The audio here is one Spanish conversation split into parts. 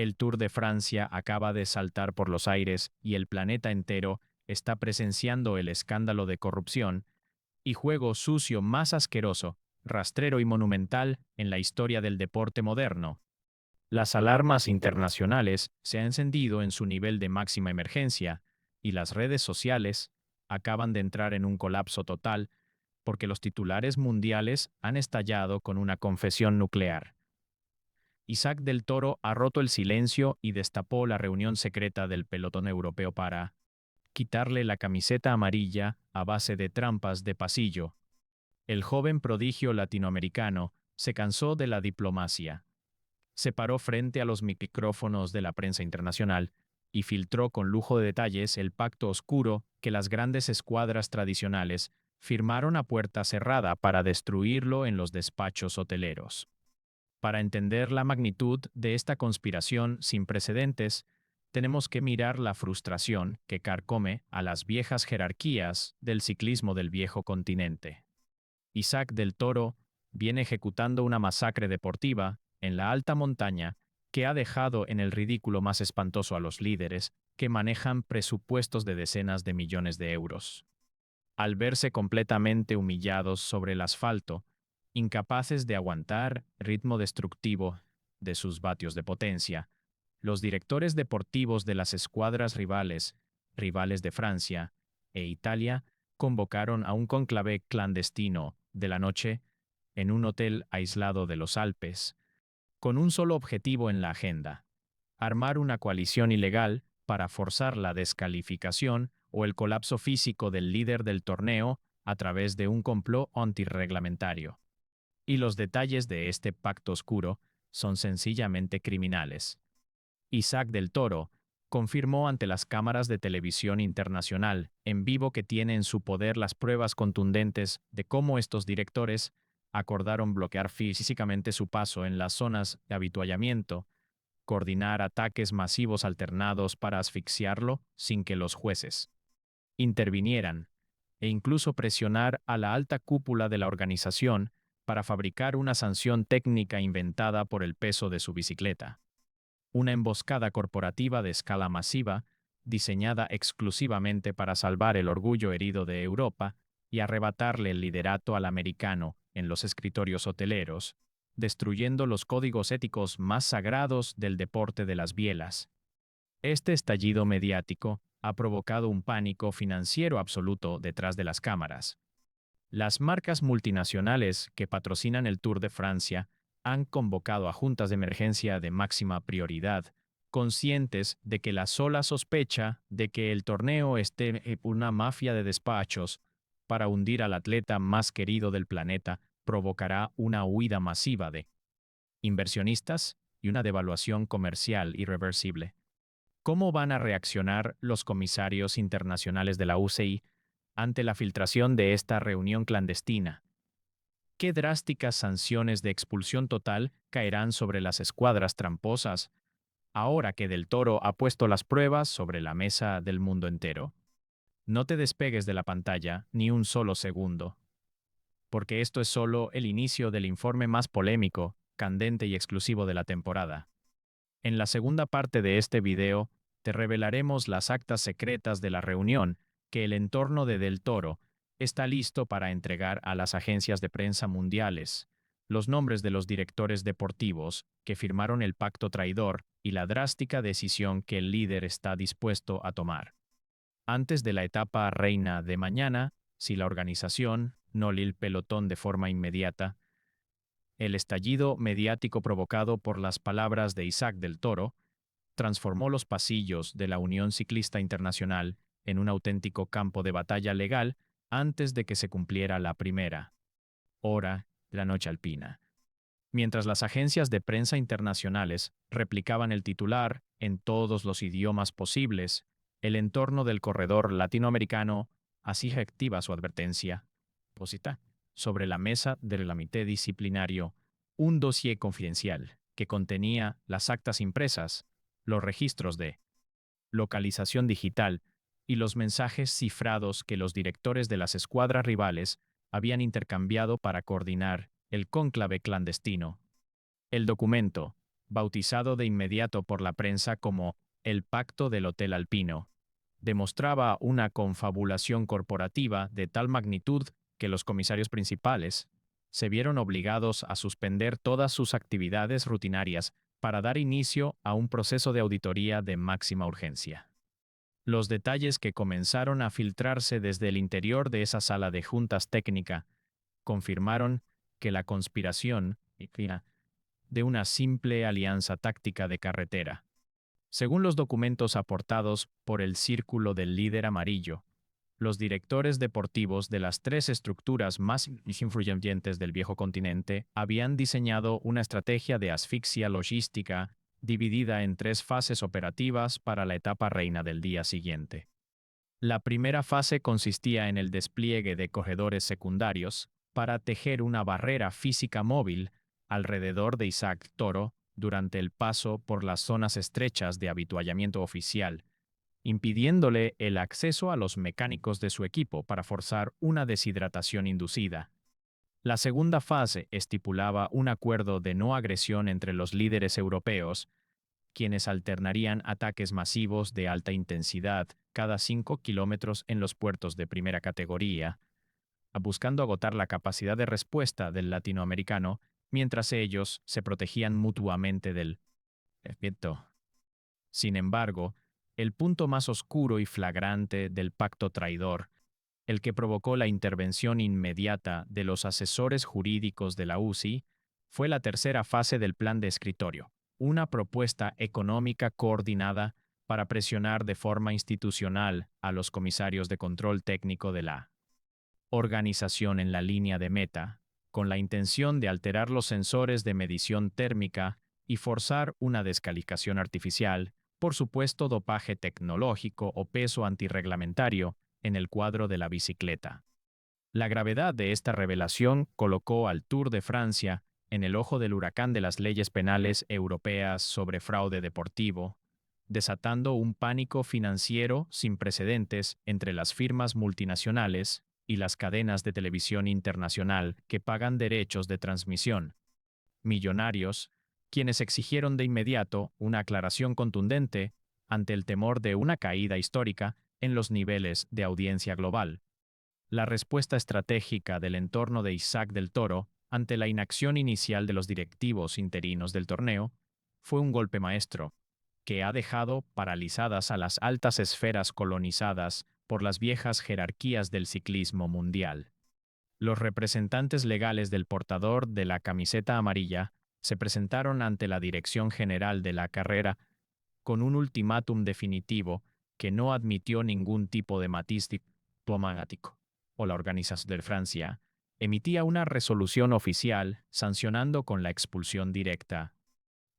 El Tour de Francia acaba de saltar por los aires y el planeta entero está presenciando el escándalo de corrupción y juego sucio más asqueroso, rastrero y monumental en la historia del deporte moderno. Las alarmas internacionales se han encendido en su nivel de máxima emergencia y las redes sociales acaban de entrar en un colapso total porque los titulares mundiales han estallado con una confesión nuclear. Isaac del Toro ha roto el silencio y destapó la reunión secreta del pelotón europeo para quitarle la camiseta amarilla a base de trampas de pasillo. El joven prodigio latinoamericano se cansó de la diplomacia. Se paró frente a los micrófonos de la prensa internacional y filtró con lujo de detalles el pacto oscuro que las grandes escuadras tradicionales firmaron a puerta cerrada para destruirlo en los despachos hoteleros. Para entender la magnitud de esta conspiración sin precedentes, tenemos que mirar la frustración que carcome a las viejas jerarquías del ciclismo del viejo continente. Isaac del Toro viene ejecutando una masacre deportiva en la alta montaña que ha dejado en el ridículo más espantoso a los líderes que manejan presupuestos de decenas de millones de euros. Al verse completamente humillados sobre el asfalto, incapaces de aguantar ritmo destructivo de sus vatios de potencia, los directores deportivos de las escuadras rivales de Francia e Italia, convocaron a un cónclave clandestino de la noche en un hotel aislado de los Alpes, con un solo objetivo en la agenda: armar una coalición ilegal para forzar la descalificación o el colapso físico del líder del torneo a través de un complot antirreglamentario. Y los detalles de este pacto oscuro son sencillamente criminales. Isaac del Toro confirmó ante las cámaras de televisión internacional en vivo que tiene en su poder las pruebas contundentes de cómo estos directores acordaron bloquear físicamente su paso en las zonas de avituallamiento, coordinar ataques masivos alternados para asfixiarlo sin que los jueces intervinieran, e incluso presionar a la alta cúpula de la organización para fabricar una sanción técnica inventada por el peso de su bicicleta. Una emboscada corporativa de escala masiva, diseñada exclusivamente para salvar el orgullo herido de Europa y arrebatarle el liderato al americano en los escritorios hoteleros, destruyendo los códigos éticos más sagrados del deporte de las bielas. Este estallido mediático ha provocado un pánico financiero absoluto detrás de las cámaras. Las marcas multinacionales que patrocinan el Tour de Francia han convocado a juntas de emergencia de máxima prioridad, conscientes de que la sola sospecha de que el torneo esté en una mafia de despachos para hundir al atleta más querido del planeta provocará una huida masiva de inversionistas y una devaluación comercial irreversible. ¿Cómo van a reaccionar los comisarios internacionales de la UCI ante la filtración de esta reunión clandestina? ¿Qué drásticas sanciones de expulsión total caerán sobre las escuadras tramposas, ahora que Del Toro ha puesto las pruebas sobre la mesa del mundo entero? No te despegues de la pantalla ni un solo segundo, porque esto es solo el inicio del informe más polémico, candente y exclusivo de la temporada. En la segunda parte de este video, te revelaremos las actas secretas de la reunión que el entorno de Del Toro está listo para entregar a las agencias de prensa mundiales, los nombres de los directores deportivos que firmaron el pacto traidor y la drástica decisión que el líder está dispuesto a tomar. Antes de la etapa reina de mañana, si la organización no lee el pelotón de forma inmediata, el estallido mediático provocado por las palabras de Isaac del Toro transformó los pasillos de la Unión Ciclista Internacional en un auténtico campo de batalla legal antes de que se cumpliera la primera hora de la noche alpina. Mientras las agencias de prensa internacionales replicaban el titular en todos los idiomas posibles, el entorno del corredor latinoamericano hacía activa su advertencia. Posita sobre la mesa del comité disciplinario un dossier confidencial que contenía las actas impresas, los registros de localización digital y los mensajes cifrados que los directores de las escuadras rivales habían intercambiado para coordinar el cónclave clandestino. El documento, bautizado de inmediato por la prensa como el Pacto del Hotel Alpino, demostraba una confabulación corporativa de tal magnitud que los comisarios principales se vieron obligados a suspender todas sus actividades rutinarias para dar inicio a un proceso de auditoría de máxima urgencia. Los detalles que comenzaron a filtrarse desde el interior de esa sala de juntas técnica confirmaron que la conspiración era de una simple alianza táctica de carretera. Según los documentos aportados por el Círculo del Líder Amarillo, los directores deportivos de las tres estructuras más influyentes del viejo continente habían diseñado una estrategia de asfixia logística dividida en tres fases operativas para la etapa reina del día siguiente. La primera fase consistía en el despliegue de corredores secundarios para tejer una barrera física móvil alrededor de Isaac Toro durante el paso por las zonas estrechas de avituallamiento oficial, impidiéndole el acceso a los mecánicos de su equipo para forzar una deshidratación inducida. La segunda fase estipulaba un acuerdo de no agresión entre los líderes europeos, quienes alternarían ataques masivos de alta intensidad cada 5 kilómetros en los puertos de primera categoría, buscando agotar la capacidad de respuesta del latinoamericano mientras ellos se protegían mutuamente del efecto. Sin embargo, el punto más oscuro y flagrante del pacto traidor, el que provocó la intervención inmediata de los asesores jurídicos de la UCI, fue la tercera fase del plan de escritorio, una propuesta económica coordinada para presionar de forma institucional a los comisarios de control técnico de la organización en la línea de meta, con la intención de alterar los sensores de medición térmica y forzar una descalificación artificial, por supuesto dopaje tecnológico o peso antirreglamentario, en el cuadro de la bicicleta. La gravedad de esta revelación colocó al Tour de Francia en el ojo del huracán de las leyes penales europeas sobre fraude deportivo, desatando un pánico financiero sin precedentes entre las firmas multinacionales y las cadenas de televisión internacional que pagan derechos de transmisión. Millonarios, quienes exigieron de inmediato una aclaración contundente ante el temor de una caída histórica en los niveles de audiencia global. La respuesta estratégica del entorno de Isaac del Toro ante la inacción inicial de los directivos interinos del torneo fue un golpe maestro, que ha dejado paralizadas a las altas esferas colonizadas por las viejas jerarquías del ciclismo mundial. Los representantes legales del portador de la camiseta amarilla se presentaron ante la Dirección General de la carrera con un ultimátum definitivo que no admitió ningún tipo de matiz diplomático, o la Organización de Francia emitía una resolución oficial sancionando con la expulsión directa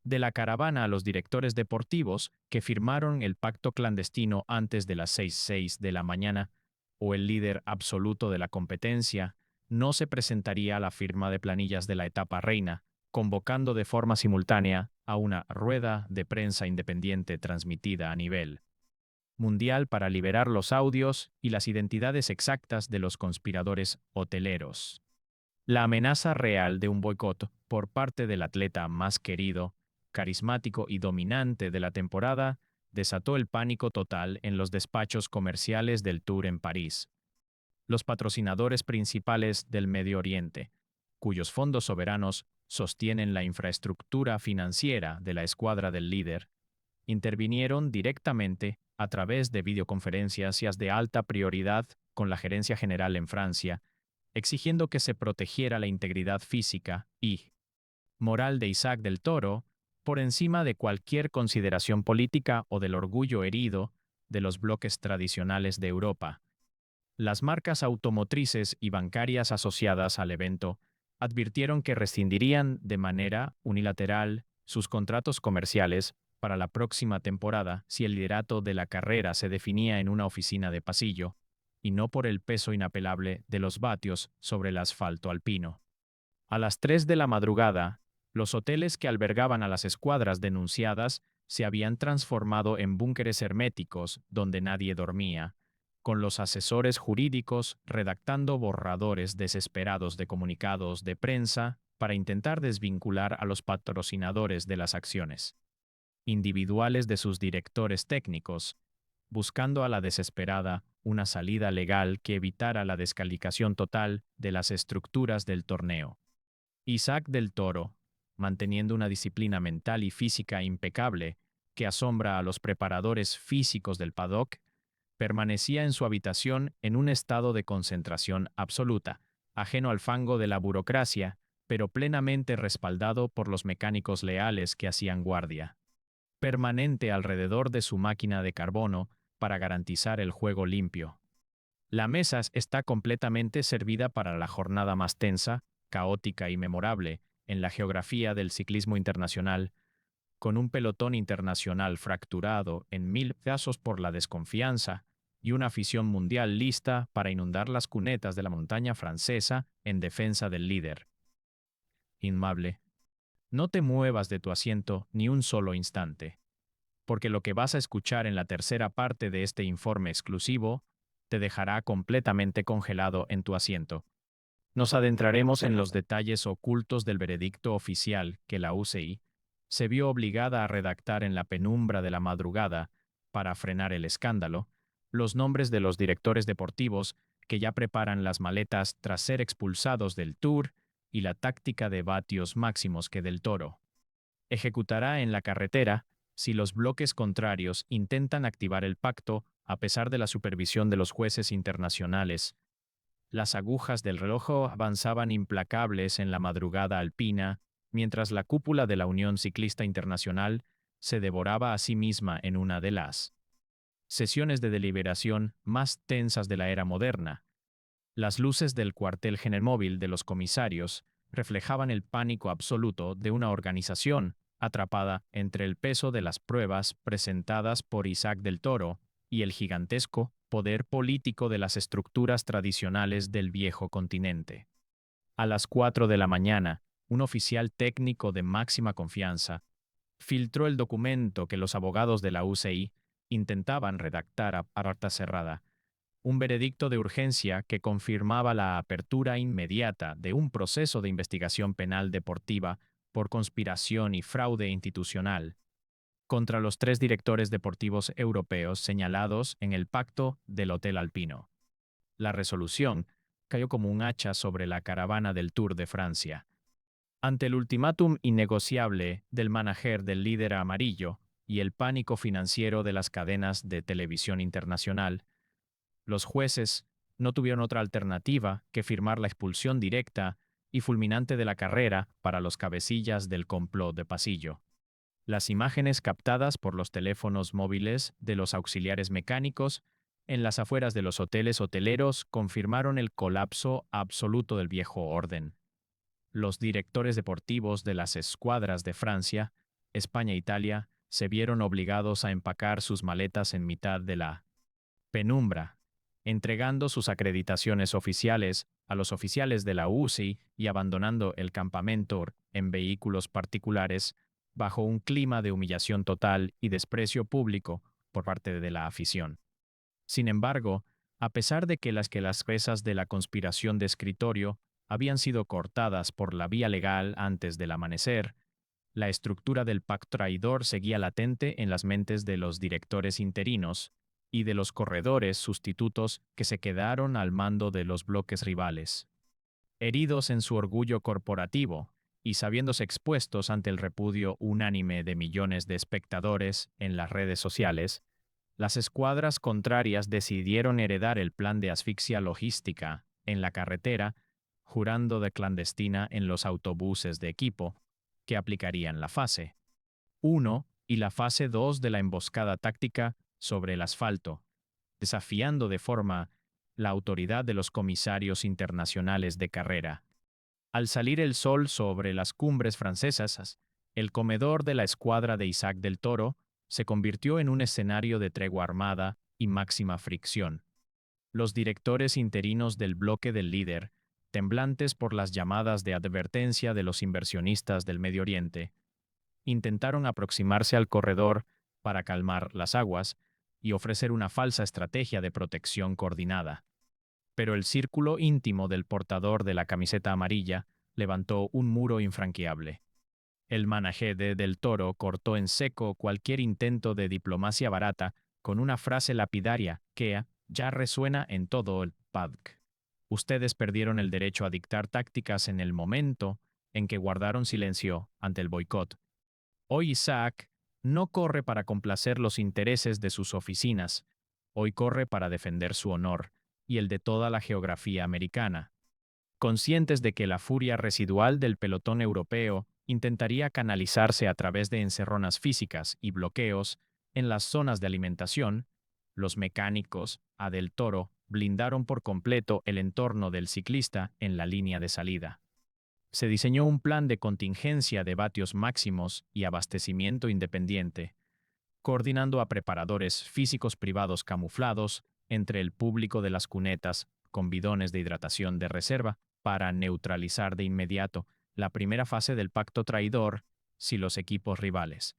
de la caravana a los directores deportivos que firmaron el pacto clandestino antes de las 6:06 de la mañana, o el líder absoluto de la competencia no se presentaría a la firma de planillas de la etapa reina, convocando de forma simultánea a una rueda de prensa independiente transmitida a nivel mundial para liberar los audios y las identidades exactas de los conspiradores hoteleros. La amenaza real de un boicot por parte del atleta más querido, carismático y dominante de la temporada desató el pánico total en los despachos comerciales del Tour en París. Los patrocinadores principales del Medio Oriente, cuyos fondos soberanos sostienen la infraestructura financiera de la escuadra del líder, intervinieron directamente a través de videoconferencias de alta prioridad con la Gerencia General en Francia, exigiendo que se protegiera la integridad física y moral de Isaac del Toro por encima de cualquier consideración política o del orgullo herido de los bloques tradicionales de Europa. Las marcas automotrices y bancarias asociadas al evento advirtieron que rescindirían de manera unilateral sus contratos comerciales para la próxima temporada si el liderato de la carrera se definía en una oficina de pasillo, y no por el peso inapelable de los vatios sobre el asfalto alpino. A las 3 de la madrugada, los hoteles que albergaban a las escuadras denunciadas se habían transformado en búnkeres herméticos donde nadie dormía, con los asesores jurídicos redactando borradores desesperados de comunicados de prensa para intentar desvincular a los patrocinadores de las acciones individuales de sus directores técnicos, buscando a la desesperada una salida legal que evitara la descalificación total de las estructuras del torneo. Isaac del Toro, manteniendo una disciplina mental y física impecable que asombra a los preparadores físicos del paddock, permanecía en su habitación en un estado de concentración absoluta, ajeno al fango de la burocracia, pero plenamente respaldado por los mecánicos leales que hacían guardia permanente alrededor de su máquina de carbono para garantizar el juego limpio. La mesa está completamente servida para la jornada más tensa, caótica y memorable en la geografía del ciclismo internacional, con un pelotón internacional fracturado en 1000 pedazos por la desconfianza y una afición mundial lista para inundar las cunetas de la montaña francesa en defensa del líder. Inmable, no te muevas de tu asiento ni un solo instante, porque lo que vas a escuchar en la tercera parte de este informe exclusivo te dejará completamente congelado en tu asiento. Nos adentraremos en los detalles ocultos del veredicto oficial que la UCI se vio obligada a redactar en la penumbra de la madrugada para frenar el escándalo, los nombres de los directores deportivos que ya preparan las maletas tras ser expulsados del Tour y la táctica de vatios máximos que Del Toro ejecutará en la carretera si los bloques contrarios intentan activar el pacto a pesar de la supervisión de los jueces internacionales. Las agujas del reloj avanzaban implacables en la madrugada alpina, mientras la cúpula de la Unión Ciclista Internacional se devoraba a sí misma en una de las sesiones de deliberación más tensas de la era moderna. Las luces del cuartel general de los comisarios reflejaban el pánico absoluto de una organización atrapada entre el peso de las pruebas presentadas por Isaac del Toro y el gigantesco poder político de las estructuras tradicionales del viejo continente. A las 4 de la mañana, un oficial técnico de máxima confianza filtró el documento que los abogados de la UCI intentaban redactar a puerta cerrada, un veredicto de urgencia que confirmaba la apertura inmediata de un proceso de investigación penal deportiva por conspiración y fraude institucional contra los 3 directores deportivos europeos señalados en el Pacto del Hotel Alpino. La resolución cayó como un hacha sobre la caravana del Tour de Francia. Ante el ultimátum innegociable del manager del líder amarillo y el pánico financiero de las cadenas de televisión internacional, los jueces no tuvieron otra alternativa que firmar la expulsión directa y fulminante de la carrera para los cabecillas del complot de pasillo. Las imágenes captadas por los teléfonos móviles de los auxiliares mecánicos en las afueras de los hoteles hoteleros confirmaron el colapso absoluto del viejo orden. Los directores deportivos de las escuadras de Francia, España e Italia se vieron obligados a empacar sus maletas en mitad de la penumbra, entregando sus acreditaciones oficiales a los oficiales de la UCI y abandonando el campamento en vehículos particulares bajo un clima de humillación total y desprecio público por parte de la afición. Sin embargo, a pesar de que las pesas de la conspiración de escritorio habían sido cortadas por la vía legal antes del amanecer, la estructura del pacto traidor seguía latente en las mentes de los directores interinos y de los corredores sustitutos que se quedaron al mando de los bloques rivales. Heridos en su orgullo corporativo y sabiéndose expuestos ante el repudio unánime de millones de espectadores en las redes sociales, las escuadras contrarias decidieron heredar el plan de asfixia logística en la carretera, jurando de clandestina en los autobuses de equipo, que aplicarían la fase 1 y la fase 2 de la emboscada táctica sobre el asfalto, desafiando de forma la autoridad de los comisarios internacionales de carrera. Al salir el sol sobre las cumbres francesas, el comedor de la escuadra de Isaac del Toro se convirtió en un escenario de tregua armada y máxima fricción. Los directores interinos del bloque del líder, temblantes por las llamadas de advertencia de los inversionistas del Medio Oriente, intentaron aproximarse al corredor para calmar las aguas y ofrecer una falsa estrategia de protección coordinada. Pero el círculo íntimo del portador de la camiseta amarilla levantó un muro infranqueable. El manager de Del Toro cortó en seco cualquier intento de diplomacia barata con una frase lapidaria que ya resuena en todo el paddock. Ustedes perdieron el derecho a dictar tácticas en el momento en que guardaron silencio ante el boicot. Hoy Isaac no corre para complacer los intereses de sus oficinas, hoy corre para defender su honor y el de toda la geografía americana. Conscientes de que la furia residual del pelotón europeo intentaría canalizarse a través de encerronas físicas y bloqueos en las zonas de alimentación, los mecánicos, a Del Toro, blindaron por completo el entorno del ciclista en la línea de salida. Se diseñó un plan de contingencia de vatios máximos y abastecimiento independiente, coordinando a preparadores físicos privados camuflados entre el público de las cunetas con bidones de hidratación de reserva para neutralizar de inmediato la primera fase del pacto traidor si los equipos rivales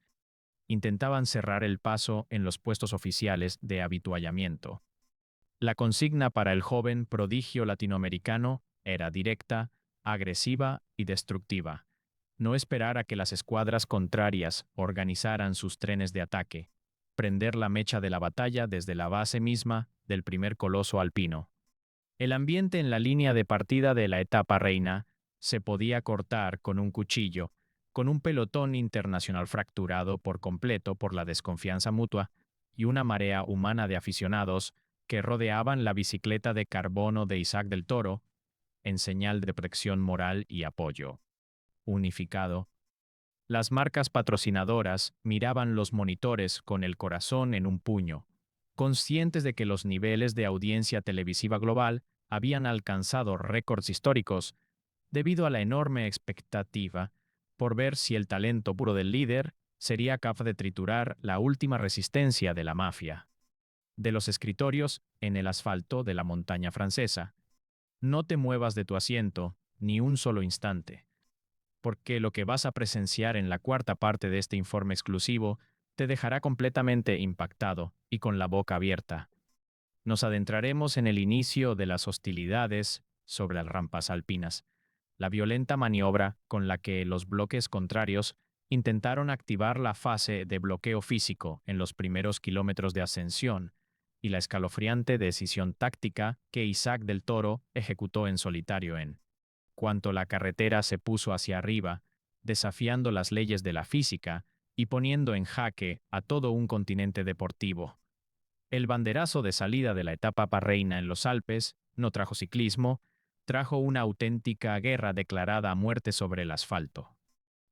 intentaban cerrar el paso en los puestos oficiales de habituallamiento. La consigna para el joven prodigio latinoamericano era directa, agresiva y destructiva. No esperar a que las escuadras contrarias organizaran sus trenes de ataque. Prender la mecha de la batalla desde la base misma del primer coloso alpino. El ambiente en la línea de partida de la etapa reina se podía cortar con un cuchillo, con un pelotón internacional fracturado por completo por la desconfianza mutua y una marea humana de aficionados que rodeaban la bicicleta de carbono de Isaac del Toro en señal de protección moral y apoyo. Unificado, las marcas patrocinadoras miraban los monitores con el corazón en un puño, conscientes de que los niveles de audiencia televisiva global habían alcanzado récords históricos debido a la enorme expectativa por ver si el talento puro del líder sería capaz de triturar la última resistencia de la mafia. De los escritorios en el asfalto de la montaña francesa. No te muevas de tu asiento ni un solo instante, porque lo que vas a presenciar en la cuarta parte de este informe exclusivo te dejará completamente impactado y con la boca abierta. Nos adentraremos en el inicio de las hostilidades sobre las rampas alpinas, la violenta maniobra con la que los bloques contrarios intentaron activar la fase de bloqueo físico en los primeros kilómetros de ascensión y la escalofriante decisión táctica que Isaac del Toro ejecutó en solitario en cuanto la carretera se puso hacia arriba, desafiando las leyes de la física y poniendo en jaque a todo un continente deportivo. El banderazo de salida de la etapa parreina en los Alpes no trajo ciclismo, trajo una auténtica guerra declarada a muerte sobre el asfalto.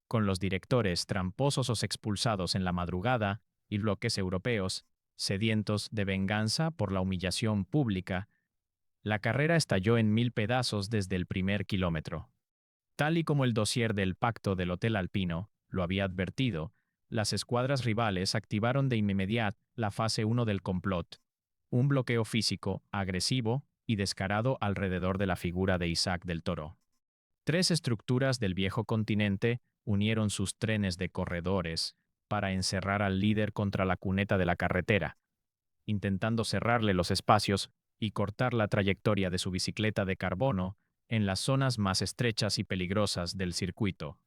Con los directores tramposos expulsados en la madrugada y bloques europeos, sedientos de venganza por la humillación pública, la carrera estalló en 1000 pedazos desde el primer kilómetro. Tal y como el dossier del Pacto del Hotel Alpino lo había advertido, las escuadras rivales activaron de inmediato la fase 1 del complot, un bloqueo físico, agresivo y descarado alrededor de la figura de Isaac del Toro. 3 estructuras del viejo continente unieron sus trenes de corredores para encerrar al líder contra la cuneta de la carretera, intentando cerrarle los espacios y cortar la trayectoria de su bicicleta de carbono en las zonas más estrechas y peligrosas del circuito.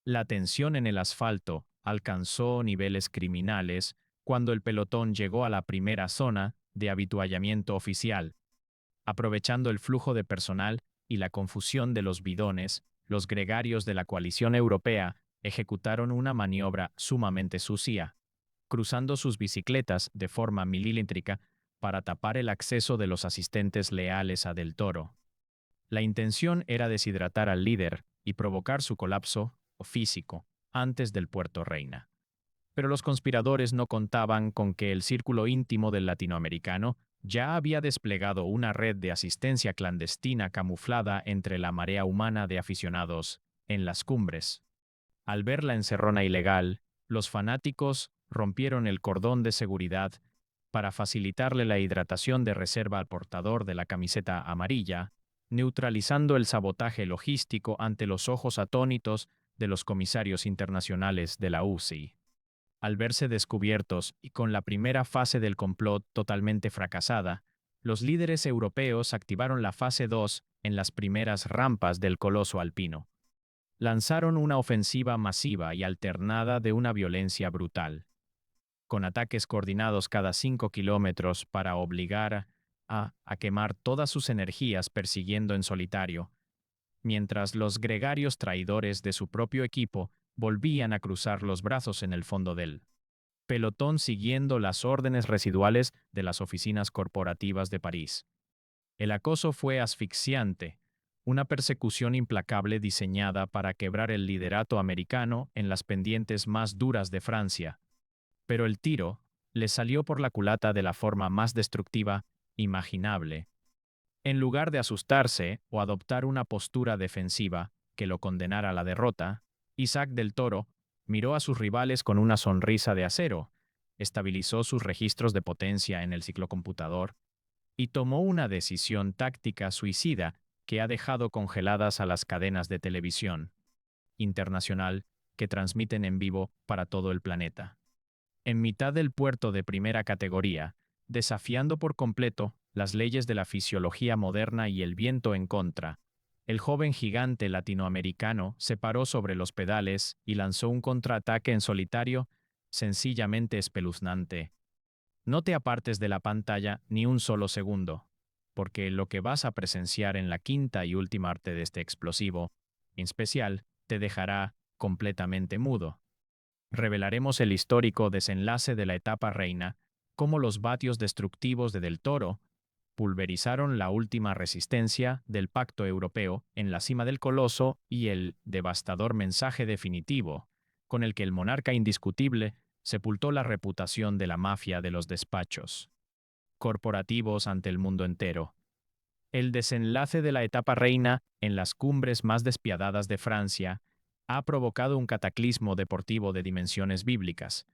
La tensión en el asfalto alcanzó niveles criminales cuando el pelotón llegó a la primera zona de habituallamiento oficial. Aprovechando el flujo de personal y la confusión de los bidones, los gregarios de la coalición europea ejecutaron una maniobra sumamente sucia, cruzando sus bicicletas de forma milímetrica para tapar el acceso de los asistentes leales a Del Toro. La intención era deshidratar al líder y provocar su colapso físico antes del Puerto Reina. Pero los conspiradores no contaban con que el círculo íntimo del latinoamericano ya había desplegado una red de asistencia clandestina camuflada entre la marea humana de aficionados en las cumbres. Al ver la encerrona ilegal, los fanáticos rompieron el cordón de seguridad para facilitarle la hidratación de reserva al portador de la camiseta amarilla, neutralizando el sabotaje logístico ante los ojos atónitos de los comisarios internacionales de la UCI. Al verse descubiertos y con la primera fase del complot totalmente fracasada, los líderes europeos activaron la fase 2 en las primeras rampas del coloso alpino, Lanzaron una ofensiva masiva y alternada de una violencia brutal, con ataques coordinados cada 5 kilómetros para obligar a quemar todas sus energías persiguiendo en solitario, mientras los gregarios traidores de su propio equipo volvían a cruzar los brazos en el fondo del pelotón siguiendo las órdenes residuales de las oficinas corporativas de París. El acoso fue asfixiante, una persecución implacable diseñada para quebrar el liderato americano en las pendientes más duras de Francia. Pero el tiro le salió por la culata de la forma más destructiva imaginable. En lugar de asustarse o adoptar una postura defensiva que lo condenara a la derrota, Isaac del Toro miró a sus rivales con una sonrisa de acero, estabilizó sus registros de potencia en el ciclocomputador y tomó una decisión táctica suicida que ha dejado congeladas a las cadenas de televisión internacional que transmiten en vivo para todo el planeta. En mitad del puerto de primera categoría, desafiando por completo las leyes de la fisiología moderna y el viento en contra, el joven gigante latinoamericano se paró sobre los pedales y lanzó un contraataque en solitario sencillamente espeluznante. No te apartes de la pantalla ni un solo segundo, porque lo que vas a presenciar en la quinta y última arte de este explosivo, en especial, te dejará completamente mudo. Revelaremos el histórico desenlace de la etapa reina, cómo los vatios destructivos de Del Toro pulverizaron la última resistencia del Pacto Europeo en la cima del Coloso y el devastador mensaje definitivo, con el que el monarca indiscutible sepultó la reputación de la mafia de los despachos corporativos ante el mundo entero. El desenlace de la etapa reina en las cumbres más despiadadas de Francia ha provocado un cataclismo deportivo de dimensiones bíblicas,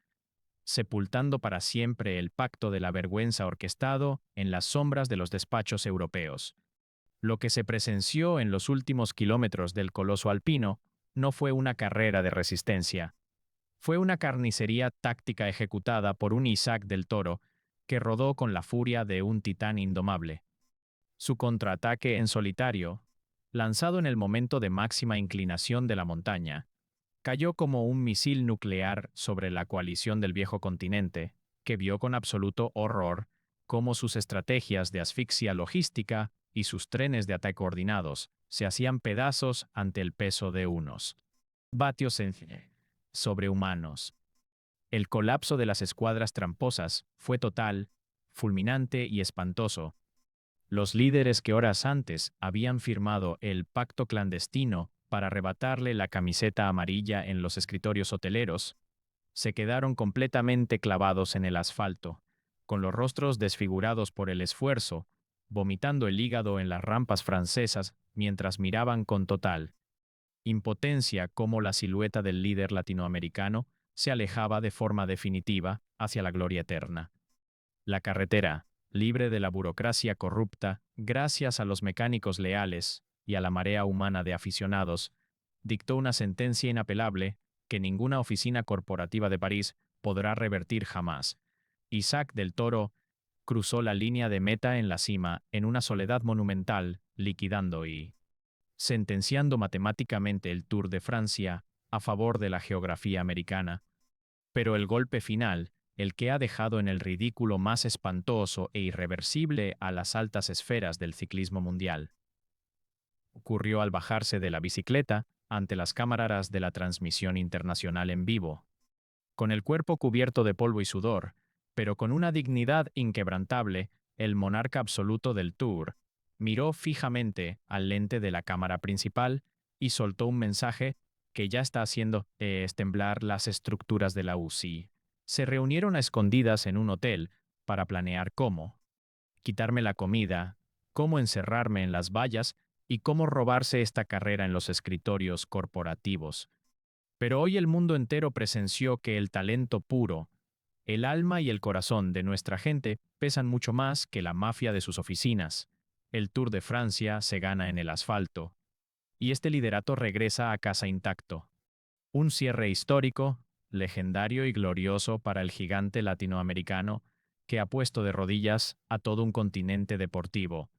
sepultando para siempre el pacto de la vergüenza orquestado en las sombras de los despachos europeos. Lo que se presenció en los últimos kilómetros del coloso alpino no fue una carrera de resistencia, fue una carnicería táctica ejecutada por un Isaac del Toro que rodó con la furia de un titán indomable. Su contraataque en solitario, lanzado en el momento de máxima inclinación de la montaña, cayó como un misil nuclear sobre la coalición del viejo continente, que vio con absoluto horror cómo sus estrategias de asfixia logística y sus trenes de ataque coordinados se hacían pedazos ante el peso de unos vatios sobrehumanos. El colapso de las escuadras tramposas fue total, fulminante y espantoso. Los líderes que horas antes habían firmado el pacto clandestino para arrebatarle la camiseta amarilla en los escritorios hoteleros, se quedaron completamente clavados en el asfalto, con los rostros desfigurados por el esfuerzo, vomitando el hígado en las rampas francesas mientras miraban con total impotencia cómo la silueta del líder latinoamericano se alejaba de forma definitiva hacia la gloria eterna. La carretera, libre de la burocracia corrupta, gracias a los mecánicos leales y a la marea humana de aficionados, dictó una sentencia inapelable que ninguna oficina corporativa de París podrá revertir jamás. Isaac del Toro cruzó la línea de meta en la cima en una soledad monumental, liquidando y sentenciando matemáticamente el Tour de Francia a favor de la geografía americana. Pero el golpe final, el que ha dejado en el ridículo más espantoso e irreversible a las altas esferas del ciclismo mundial, ocurrió al bajarse de la bicicleta ante las cámaras de la transmisión internacional en vivo. Con el cuerpo cubierto de polvo y sudor, pero con una dignidad inquebrantable, el monarca absoluto del Tour miró fijamente al lente de la cámara principal y soltó un mensaje que ya está haciendo temblar las estructuras de la UCI. Se reunieron a escondidas en un hotel para planear cómo quitarme la comida, cómo encerrarme en las vallas y cómo robarse esta carrera en los escritorios corporativos. Pero hoy el mundo entero presenció que el talento puro, el alma y el corazón de nuestra gente pesan mucho más que la mafia de sus oficinas. El Tour de Francia se gana en el asfalto. Y este liderato regresa a casa intacto. Un cierre histórico, legendario y glorioso para el gigante latinoamericano que ha puesto de rodillas a todo un continente deportivo